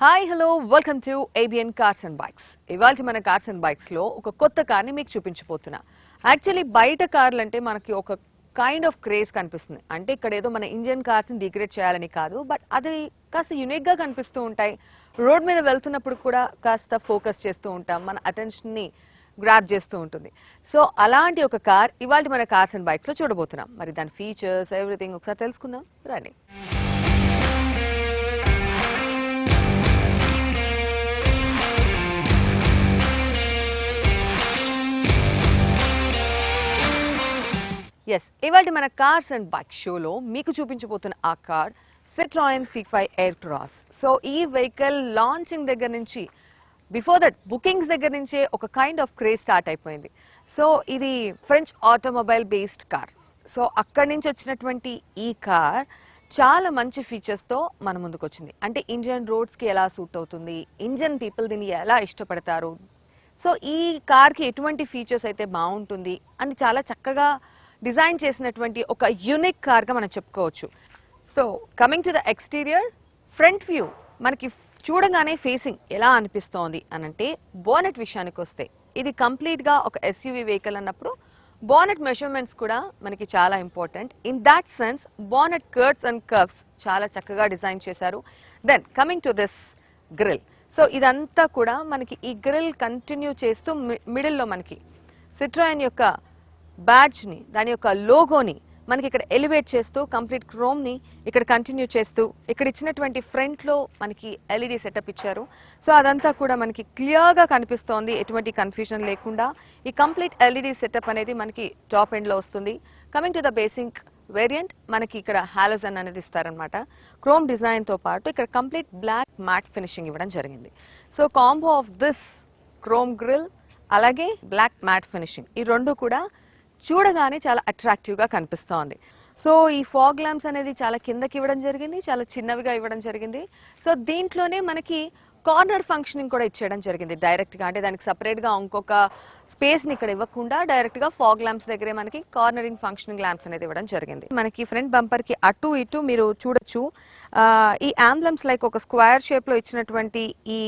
Hi hello welcome to ABN cars and bikes. ఇవాళ మన cars and బైక్స్లో ఒక కొత్త కార్ని మీకు చూపించబోతున్నా. యాక్చువల్లీ బయట కార్లు అంటే మనకి ఒక కైండ్ ఆఫ్ క్రేజ్ కనిపిస్తుంది. అంటే ఇక్కడ ఏదో మన ఇండియన్ కార్స్ని డిగ్రేడ్ చేయాలని కాదు, బట్ అది కాస్త యునిక్గా కనిపిస్తూ ఉంటాయి. రోడ్ మీద వెళ్తున్నప్పుడు కూడా కాస్త ఫోకస్ చేస్తూ ఉంటాం, మన అటెన్షన్ని గ్రాప్ చేస్తూ ఉంటుంది. సో అలాంటి ఒక కార్ ఇవాళ మన కార్స్ అండ్ బైక్స్లో చూడబోతున్నాం. మరి దాని ఫీచర్స్ ఎవ్రీథింగ్ ఒకసారి తెలుసుకుందాం రండి. ఎస్, ఇవాళ మన కార్స్ అండ్ బైక్ షోలో మీకు చూపించబోతున్న ఆ car Citroen C5 Aircross. So ఈ వెహికల్ లాంచింగ్ దగ్గర నుంచి బిఫోర్ దట్ బుకింగ్స్ దగ్గర నుంచే ఒక కైండ్ ఆఫ్ క్రేజ్ స్టార్ట్ అయిపోయింది. సో ఇది French automobile based car. So అక్కడి నుంచి వచ్చినటువంటి ఈ కార్ చాలా మంచి ఫీచర్స్తో మన ముందుకు వచ్చింది. అంటే ఇండియన్ రోడ్స్కి ఎలా సూట్ అవుతుంది, ఇండియన్ పీపుల్ దీన్ని ఎలా ఇష్టపడతారు, సో ఈ కార్కి ఎటువంటి ఫీచర్స్ అయితే బాగుంటుంది అని చాలా చక్కగా డిజైన్ చేసినటువంటి ఒక యూనిక్ కార్గా మనం చెప్పుకోవచ్చు. So coming to the exterior, front view మనకి చూడగానే ఫేసింగ్ ఎలా అనిపిస్తోంది అనంటే, బోనెట్ విషయానికి వస్తే ఇది కంప్లీట్గా ఒక ఎస్యూవీ వెహికల్ అన్నప్పుడు బోనెట్ మెజర్మెంట్స్ కూడా మనకి చాలా important. In that sense bonnet curves and curves చాలా చక్కగా డిజైన్ చేశారు. Then coming to this grill, so ఇదంతా కూడా మనకి ఈ గ్రిల్ కంటిన్యూ చేస్తూ మిడిల్లో మనకి సిట్రోయన్ యొక్క బ్యాడ్జ్ని, దాని యొక్క లోగోని మనకి ఇక్కడ ఎలివేట్ చేస్తూ కంప్లీట్ క్రోమ్ని ఇక్కడ కంటిన్యూ చేస్తూ ఇక్కడ ఇచ్చినటువంటి ఫ్రంట్లో మనకి ఎల్ఈడి సెటప్ ఇచ్చారు. సో అదంతా కూడా మనకి క్లియర్గా కనిపిస్తోంది, ఎటువంటి కన్ఫ్యూజన్ లేకుండా. ఈ కంప్లీట్ ఎల్ఈడి సెటప్ అనేది మనకి టాప్ ఎండ్లో వస్తుంది. Coming to the basic variant, మనకి ఇక్కడ హాలోజన్ అనేది ఇస్తారనమాట. క్రోమ్ డిజైన్తో పాటు ఇక్కడ కంప్లీట్ బ్లాక్ మ్యాట్ ఫినిషింగ్ ఇవ్వడం జరిగింది. So combo of this chrome grill అలాగే బ్లాక్ మ్యాట్ ఫినిషింగ్, ఈ రెండు కూడా చూడగానే చాలా అట్రాక్టివ్గా కనిపిస్తోంది. సో ఈ ఫాగ్ ల్యాంప్స్ అనేది చాలా కిందకి ఇవ్వడం జరిగింది, చాలా చిన్నవిగా ఇవ్వడం జరిగింది. సో దీంట్లోనే మనకి కార్నర్ ఫంక్షనింగ్ కూడా ఇచ్చేయడం జరిగింది డైరెక్ట్గా. అంటే దానికి సపరేట్గా ఇంకొక స్పేస్ని ఇక్కడ ఇవ్వకుండా డైరెక్ట్గా ఫాగ్ ల్యాంప్స్ దగ్గరే మనకి కార్నరింగ్ ఫంక్షనింగ్ ల్యాంప్స్ అనేది ఇవ్వడం జరిగింది. మనకి ఫ్రంట్ బంపర్కి అటు ఇటు మీరు చూడొచ్చు ఈ ఆంబ్లమ్స్ లైక్ ఒక స్క్వేర్ షేప్లో ఇచ్చినటువంటి ఈ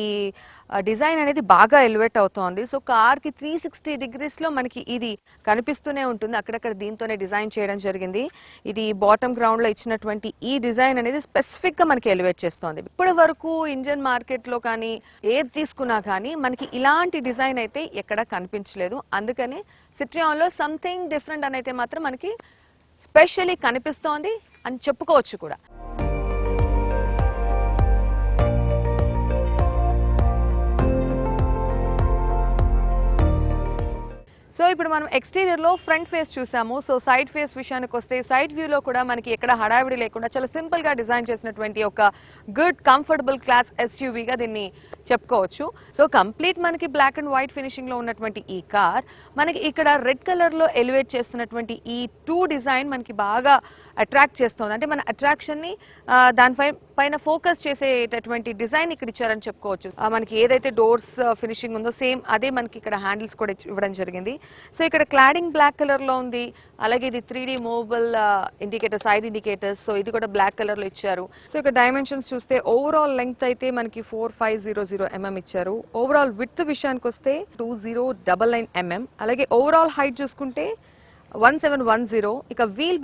డిజైన్ అనేది బాగా ఎలివేట్ అవుతోంది. సో కార్కి 360 డిగ్రీస్లో మనకి ఇది కనిపిస్తూనే ఉంటుంది. అక్కడక్కడ దీంతోనే డిజైన్ చేయడం జరిగింది. ఇది బాటమ్ గ్రౌండ్లో ఇచ్చినటువంటి ఈ డిజైన్ అనేది స్పెసిఫిక్గా మనకి ఎలివేట్ చేస్తోంది. ఇప్పటి వరకు ఇండియన్ మార్కెట్లో కానీ ఏది తీసుకున్నా కానీ మనకి ఇలాంటి డిజైన్ అయితే ఎక్కడ కనిపించలేదు. అందుకని సిట్రియాన్లో సంథింగ్ డిఫరెంట్ అని అయితే మాత్రం మనకి స్పెషల్లీ కనిపిస్తోంది అని చెప్పుకోవచ్చు కూడా. సో ఇప్పుడు మనం ఎక్స్టీరియర్లో ఫ్రంట్ ఫేస్ చూసాము. సో సైడ్ ఫేస్ విషయానికి వస్తే సైడ్ వ్యూలో కూడా మనకి ఎక్కడ హడావిడి లేకుండా చాలా సింపుల్గా డిజైన్ చేసినటువంటి ఒక గుడ్ కంఫర్టబుల్ క్లాస్ ఎస్యూవీగా దీన్ని చెప్పుకోవచ్చు. సో కంప్లీట్ మనకి బ్లాక్ అండ్ వైట్ ఫినిషింగ్లో ఉన్నటువంటి ఈ కార్ మనకి ఇక్కడ రెడ్ కలర్లో ఎలివేట్ చేస్తున్నటువంటి ఈ టూ డిజైన్ మనకి బాగా అట్రాక్ట్ చేస్తుంది. అంటే మన అట్రాక్షన్ని పైన ఫోకస్ చేసేటటువంటి డిజైన్ ఇక్కడ ఇచ్చారని చెప్పుకోవచ్చు. మనకి ఏదైతే డోర్స్ ఫినిషింగ్ ఉందో సేమ్ అదే మనకి ఇక్కడ హ్యాండిల్స్ కూడా ఇవ్వడం జరిగింది. సో ఇక్కడ క్లాడింగ్ బ్లాక్ కలర్లో ఉంది. అలాగే ఇది 3D movable indicator, side indicators, so ఇది కూడా బ్లాక్ కలర్లో ఇచ్చారు. సో ఇక్కడ డైమెన్షన్స్ చూస్తే ఓవరాల్ లెంగ్త్ అయితే మనకి 4500 mm ఇచ్చారు. ఓవరాల్ విడ్త్ విషయానికి వస్తే 2099 mm. అలాగే ఓవరాల్ హైట్ చూసుకుంటే 1710. ఇక వీల్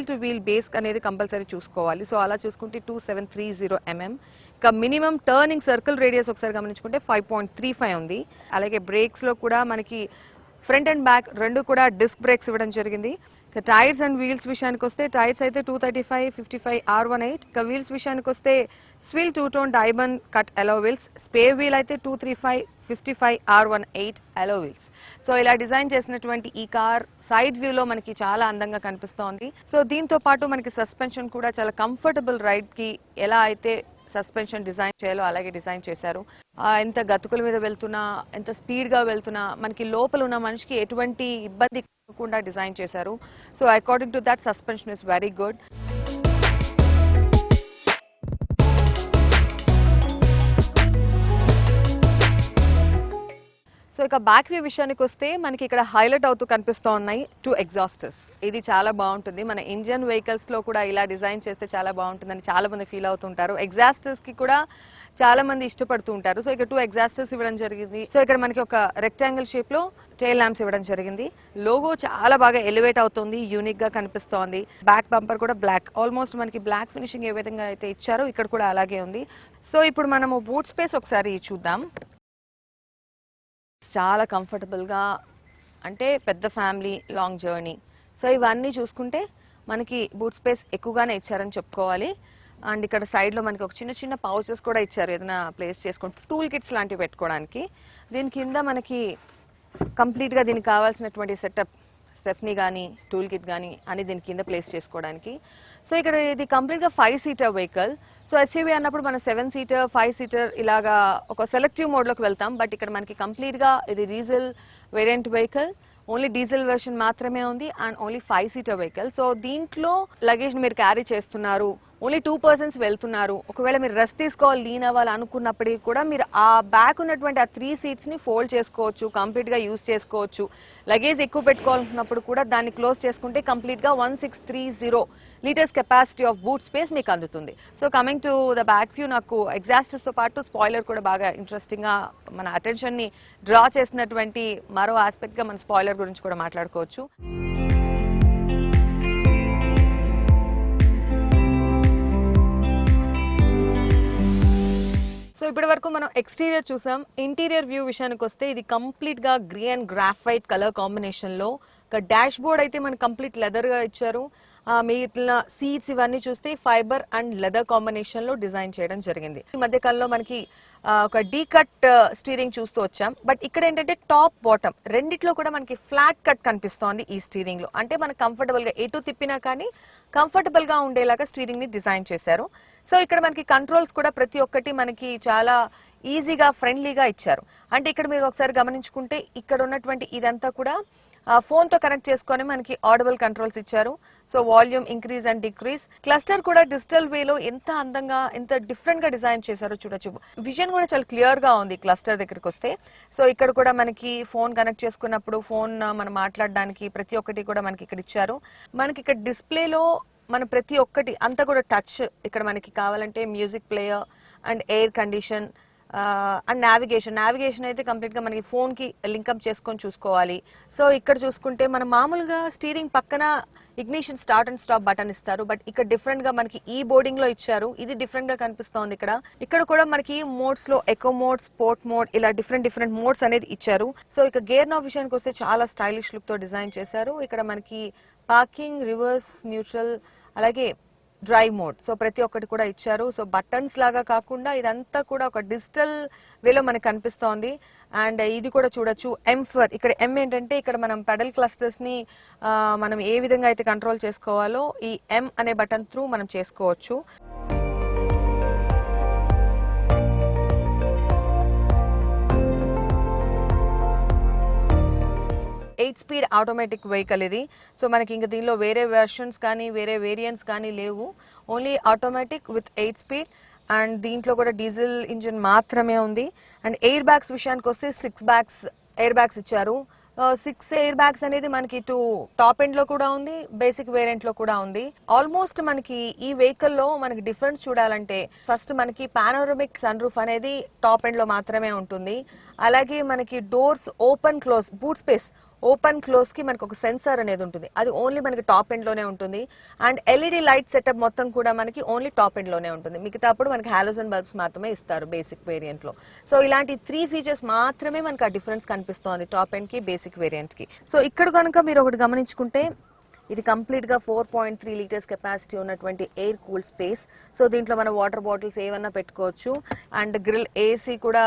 టు వీల్ బేస్ అనేది కంపల్సరీ చూసుకోవాలి. సో అలా చూసుకుంటే 2730 mm. ఇక మినిమం టర్నింగ్ సర్కిల్ రేడియస్ ఒకసారి గమనించుకుంటే 5.35 ఉంది. అలాగే బ్రేక్స్లో కూడా మనకి ఫ్రంట్ అండ్ బ్యాక్ రెండు కూడా డిస్క్ బ్రేక్స్ ఇవ్వడం జరిగింది. ఇక టైర్స్ అండ్ వీల్స్ విషయానికి వస్తే టైర్స్ అయితే 235 55 R18. ఇక వీల్స్ విషయానికి వస్తే స్విల్ 2-టోన్ diamond cut alloy wheels. Spare wheel అయితే 235 55 R18 అలో వీల్స్. సో ఇలా డిజైన్ చేసినటువంటి ఈ కార్ సైడ్ వ్యూలో మనకి చాలా అందంగా కనిపిస్తోంది. సో దీంతో పాటు మనకి సస్పెన్షన్ కూడా చాలా కంఫర్టబుల్ రైడ్కి ఎలా అయితే సస్పెన్షన్ డిజైన్ చేయాలో అలాగే డిజైన్ చేశారు. ఎంత గతుకుల మీద వెళ్తున్నా, ఎంత స్పీడ్గా వెళ్తున్నా మనకి లోపల ఉన్న మనిషికి ఎటువంటి ఇబ్బంది కలగకుండా డిజైన్ చేశారు. So according to that suspension is very good. So ఇక బ్యాక్ వ్యూ విషయానికి వస్తే మనకి ఇక్కడ హైలైట్ అవుతూ కనిపిస్తూ ఉన్నాయి 2 ఎగ్జాస్టర్స్. ఇది చాలా బాగుంటుంది. మన ఇండియన్ వెహికల్స్లో కూడా ఇలా డిజైన్ చేస్తే చాలా బాగుంటుందని చాలా మంది ఫీల్ అవుతుంటారు. ఎగ్జాస్టర్స్కి కూడా చాలా మంది ఇష్టపడుతూ ఉంటారు. సో ఇక్కడ 2 ఎగ్జాస్టర్స్ ఇవ్వడం జరిగింది. సో ఇక్కడ మనకి ఒక రెక్టాంగిల్ షేప్లో టైల్ ల్యాంప్స్ ఇవ్వడం జరిగింది. లోగో చాలా బాగా ఎలివేట్ అవుతుంది, యూనిక్ గా కనిపిస్తోంది. బ్యాక్ బంపర్ కూడా బ్లాక్, ఆల్మోస్ట్ మనకి బ్లాక్ ఫినిషింగ్ ఏ విధంగా అయితే ఇచ్చారో ఇక్కడ కూడా అలాగే ఉంది. సో ఇప్పుడు మనము బూట్ స్పేస్ ఒకసారి చూద్దాం. చాలా కంఫర్టబుల్గా, అంటే పెద్ద ఫ్యామిలీ లాంగ్ జర్నీ, సో ఇవన్నీ చూసుకుంటే మనకి బూట్ స్పేస్ ఎక్కువగానే ఇచ్చారని చెప్పుకోవాలి. అండ్ ఇక్కడ సైడ్లో మనకి ఒక చిన్న చిన్న పౌచెస్ కూడా ఇచ్చారు, ఏదైనా ప్లేస్ చేసుకుంటే టూల్ కిట్స్ లాంటివి పెట్టుకోవడానికి. దీని కింద మనకి కంప్లీట్గా దీనికి కావాల్సినటువంటి సెటప్, స్టెఫ్నీ కానీ టూల్ కిట్ కానీ అని దీని కింద ప్లేస్ చేసుకోవడానికి. సో ఇక్కడ ఇది కంప్లీట్గా 5 సీటర్ వెహికల్. సో ఎస్యూవీ అన్నప్పుడు మన 7 సీటర్ 5 సీటర్ ఇలాగా ఒక సెలెక్టివ్ మోడ్లోకి వెళ్తాం. బట్ ఇక్కడ మనకి కంప్లీట్గా ఇది diesel variant vehicle, only diesel version మాత్రమే ఉంది and only 5 seater vehicle. So దీంట్లో లగేజ్ మీరు క్యారీ చేస్తున్నారు, ఓన్లీ 2 పర్సన్స్ వెళ్తున్నారు. ఒకవేళ మీరు రెస్ట్ తీసుకోవాలి, లీన్ అవ్వాలి అనుకున్నప్పటికీ కూడా మీరు ఆ బ్యాక్ ఉన్నటువంటి ఆ 3 సీట్స్ని ఫోల్డ్ చేసుకోవచ్చు, కంప్లీట్గా యూస్ చేసుకోవచ్చు. లగేజ్ ఎక్కువ పెట్టుకోవాలనుకున్నప్పుడు కూడా దాన్ని క్లోజ్ చేసుకుంటే కంప్లీట్గా 1630 litres capacity of boot space మీకు అందుతుంది. So coming to the back view, నాకు ఎగ్జాస్టర్స్తో పాటు స్పాయిలర్ కూడా బాగా ఇంట్రెస్టింగ్గా మన అటెన్షన్ని డ్రా చేసినటువంటి మరో ఆస్పెక్ట్గా మన స్పాయిలర్ గురించి కూడా మాట్లాడుకోవచ్చు. సో ఇప్పటి వరకు మనం ఎక్స్టీరియర్ చూసాం. ఇంటీరియర్ వ్యూ విషయానికి వస్తే ఇది కంప్లీట్గా గ్రే అండ్ గ్రాఫైట్ కలర్ కాంబినేషన్లో. ఒక డాష్ బోర్డ్ అయితే మనకి కంప్లీట్ లెదర్గా ఇచ్చారు. మిగిలిన సీట్స్ ఇవన్నీ చూస్తే ఫైబర్ అండ్ లెదర్ కాంబినేషన్లో డిజైన్ చేయడం జరిగింది. ఈ మధ్య కాలంలో మనకి ఒక డీ కట్ స్టీరింగ్ చూస్తూ వచ్చాం. బట్ ఇక్కడ ఏంటంటే టాప్ బాటమ్ రెండిట్లో కూడా మనకి ఫ్లాట్ కట్ కనిపిస్తోంది ఈ స్టీరింగ్ లో. అంటే మనకు కంఫర్టబుల్ గా ఎటు తిప్పినా కానీ కంఫర్టబుల్ గా ఉండేలాగా స్టీరింగ్ ని డిజైన్ చేశారు. సో ఇక్కడ మనకి కంట్రోల్స్ కూడా ప్రతి ఒక్కటి మనకి చాలా ఈజీగా ఫ్రెండ్లీగా ఇచ్చారు. అంటే ఇక్కడ మీరు ఒకసారి గమనించుకుంటే ఇక్కడ ఉన్నటువంటి ఇదంతా కూడా ఫోన్ తో కనెక్ట్ చేసుకొని మనకి ఆడిబుల్ కంట్రోల్స్ ఇచ్చారు. So volume increase and decrease. Cluster కూడా డిజిటల్ వేలో ఎంత అందంగా ఎంత డిఫరెంట్ గా డిజైన్ చేశారో చూడొచ్చు. విజన్ కూడా చాలా క్లియర్ గా ఉంది క్లస్టర్ దగ్గరికి వస్తే. సో ఇక్కడ కూడా మనకి ఫోన్ కనెక్ట్ చేసుకున్నప్పుడు ఫోన్ మనం మాట్లాడడానికి ప్రతి ఒక్కటి కూడా మనకి ఇక్కడ ఇచ్చారు. మనకి ఇక్కడ డిస్ప్లేలో మన ప్రతి ఒక్కటి అంతా కూడా టచ్. ఇక్కడ మనకి కావాలంటే music player and air condition and navigation అయితే కంప్లీట్గా మనకి ఫోన్కి లింకప్ చేసుకొని చూసుకోవాలి. సో ఇక్కడ చూసుకుంటే మనం మామూలుగా స్టీరింగ్ పక్కన ignition start and stop button ఇస్తారు. బట్ ఇక్కడ డిఫరెంట్గా మనకి ఈ బోర్డింగ్లో ఇచ్చారు. ఇది డిఫరెంట్గా కనిపిస్తోంది. ఇక్కడ కూడా మనకి మోడ్స్లో ఎకో మోడ్, స్పోర్ట్ మోడ్ ఇలా డిఫరెంట్ మోడ్స్ అనేది ఇచ్చారు. సో ఇక గేర్ నాబ్ విషయానికి వస్తే చాలా స్టైలిష్ లుక్తో డిజైన్ చేశారు. ఇక్కడ మనకి పార్కింగ్, రివర్స్, న్యూట్రల్, అలాగే డ్రైవ్ మోడ్, సో ప్రతి ఒక్కటి కూడా ఇచ్చారు. సో బటన్స్ లాగా కాకుండా ఇదంతా కూడా ఒక డిజిటల్ వేలో మనకు కనిపిస్తోంది. అండ్ ఇది కూడా చూడొచ్చు M4. ఇక్కడ M ఏంటంటే ఇక్కడ మనం పెడల్ క్లస్టర్స్ ని మనం ఏ విధంగా అయితే కంట్రోల్ చేసుకోవాలో ఈ M అనే బటన్ త్రూ మనం చేసుకోవచ్చు. 8 స్పీడ్ ఆటోమేటిక్ వెహికల్ ఇది. సో మనకి ఇంకా దీనిలో వేరే వెర్షన్స్ కానీ వేరే వేరియంట్స్ కానీ లేవు. Only automatic with 8 speed. And దీంట్లో కూడా డీజిల్ ఇంజిన్ మాత్రమే ఉంది. అండ్ ఎయిర్ బ్యాగ్స్ విషయానికి వస్తే 6 ఎయిర్ బ్యాగ్స్ ఇచ్చారు. 6 ఎయిర్ బ్యాగ్స్ అనేది మనకి ఇటు టాప్ ఎండ్ లో కూడా ఉంది, బేసిక్ వేరియంట్ లో కూడా ఉంది. ఆల్మోస్ట్ మనకి ఈ వెహికల్ లో మనకి డిఫరెన్స్ చూడాలంటే ఫస్ట్ మనకి పానోరమిక్ సన్ రూఫ్ అనేది టాప్ ఎండ్ లో మాత్రమే ఉంటుంది. అలాగే మనకి doors open close, boot space open close కి మనకి ఒక సెన్సార్ అనేది ఉంటుంది. అది ఓన్లీ మనకి టాప్ ఎండ్ లోనే ఉంటుంది. అండ్ ఎల్ఈడి లైట్ సెటప్ మొత్తం కూడా మనకి ఓన్లీ టాప్ ఎండ్ లోనే ఉంటుంది. మిగతా అప్పుడు మనకి హాలోజన్ బల్బ్స్ మాత్రమే ఇస్తారు బేసిక్ వేరియంట్ లో. సో ఇలాంటి 3 ఫీచర్స్ మాత్రమే మనకి ఆ డిఫరెన్స్ కనిపిస్తోంది టాప్ ఎండ్ కి బేసిక్ వేరియంట్ కి. సో ఇక్కడ కనుక మీరు ఒకటి గమనించుకుంటే ఇది కంప్లీట్ గా 4.3 లీటర్స్ కెపాసిటీ ఉన్నటువంటి ఎయిర్ కూల్ స్పేస్. సో దీంట్లో మన వాటర్ బాటిల్స్ ఏమన్నా పెట్టుకోవచ్చు. అండ్ గ్రిల్ ఏసీ కూడా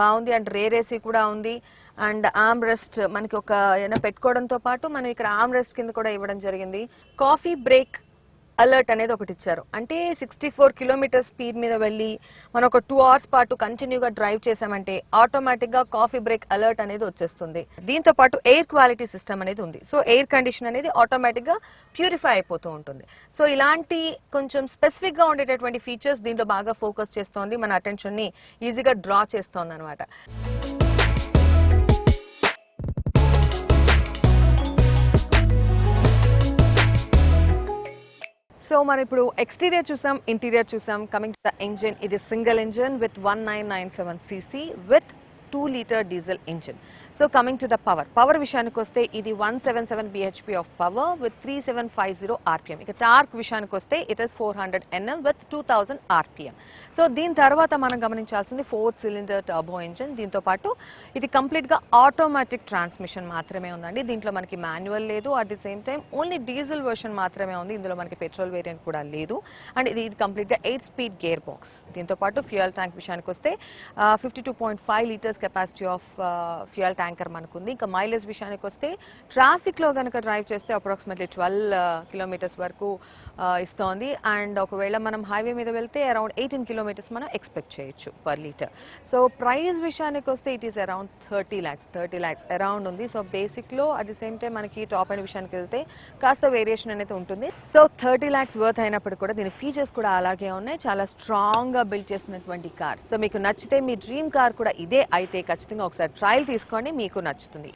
బాగుంది. అండ్ రేర్ ఏసీ కూడా ఉంది. అండ్ ఆర్మ్ రెస్ట్ మనకి ఒక ఏమైనా పెట్టుకోవడంతో పాటు మనం ఇక్కడ ఆర్మ్ రెస్ట్ కింద కూడా ఇవ్వడం జరిగింది. కాఫీ బ్రేక్ అలర్ట్ అనేది ఒకటి ఇచ్చారు. అంటే 64 కిలోమీటర్ స్పీడ్ మీద వెళ్ళి మనం ఒక 2 అవర్స్ పాటు కంటిన్యూగా డ్రైవ్ చేసామంటే ఆటోమేటిక్ గా కాఫీ బ్రేక్ అలర్ట్ అనేది వచ్చేస్తుంది. దీంతో పాటు ఎయిర్ క్వాలిటీ సిస్టమ్ అనేది ఉంది. సో ఎయిర్ కండిషన్ అనేది ఆటోమేటిక్ గా ప్యూరిఫై అయిపోతూ ఉంటుంది. సో ఇలాంటి కొంచెం స్పెసిఫిక్ గా ఉండేటటువంటి ఫీచర్స్ దీంట్లో బాగా ఫోకస్ చేస్తోంది, మన అటెన్షన్ ని ఈజీగా డ్రా చేస్తోంది అనమాట. సో మనం ఇప్పుడు ఎక్స్టీరియర్ చూసాం, ఇంటీరియర్ చూసాం. కమింగ్ టు ద ఇంజిన్, ఇది single engine with 1997 cc with 2 litre diesel engine. So coming to the power విషయానికి వస్తే ఇది 177 bhp of power with 3750 rpm. ఇక టార్క్ విషయానికి వస్తే it is 400 Nm with 2000 rpm. So దీని తర్వాత మనం గమనించాల్సింది 4 సిలిండర్ టర్బో ఇంజిన్. దీంతో పాటు ఇది కంప్లీట్గా ఆటోమేటిక్ ట్రాన్స్మిషన్ మాత్రమే ఉందండి. దీంట్లో మనకి మాన్యువల్ లేదు. At the same time only diesel version మాత్రమే ఉంది. ఇందులో మనకి పెట్రోల్ వేరియంట్ కూడా లేదు. అండ్ ఇది కంప్లీట్గా 8 స్పీడ్ గేర్ బాక్స్. దీంతో పాటు ఫ్యూయల్ ట్యాంక్ విషయానికి వస్తే 52.5 litres capacity of fuel tanker మనకుంది. ఇంకా మైలేజ్ విషయానికి వస్తే ట్రాఫిక్లో కనుక డ్రైవ్ చేస్తే అప్రాక్సిమేట్లీ 12 కిలోమీటర్స్ వరకు ఇస్తోంది. అండ్ ఒకవేళ మనం హైవే మీద వెళ్తే అరౌండ్ 18 కిలోమీటర్స్ మనం ఎక్స్పెక్ట్ చేయొచ్చు పర్ లీటర్. సో ప్రైస్ విషయానికి వస్తే it is around 30 lakhs around ఉంది. సో బేసిక్లో అట్ ది సేమ్ టైం మనకి టాప్ అండ్ విషయానికి వెళ్తే కాస్త వేరియేషన్ అనేది ఉంటుంది. సో 30 lakhs వర్త్ అయినప్పుడు కూడా దీని ఫీచర్స్ కూడా అలాగే ఉన్నాయి. చాలా స్ట్రాంగ్గా బిల్డ్ చేసినటువంటి కార్. సో మీకు నచ్చితే మీ డ్రీమ్ కార్ కూడా ఇదే అయితే ఖచ్చితంగా ఒకసారి ట్రయల్ తీసుకోండి, మీకు నచ్చుతుంది.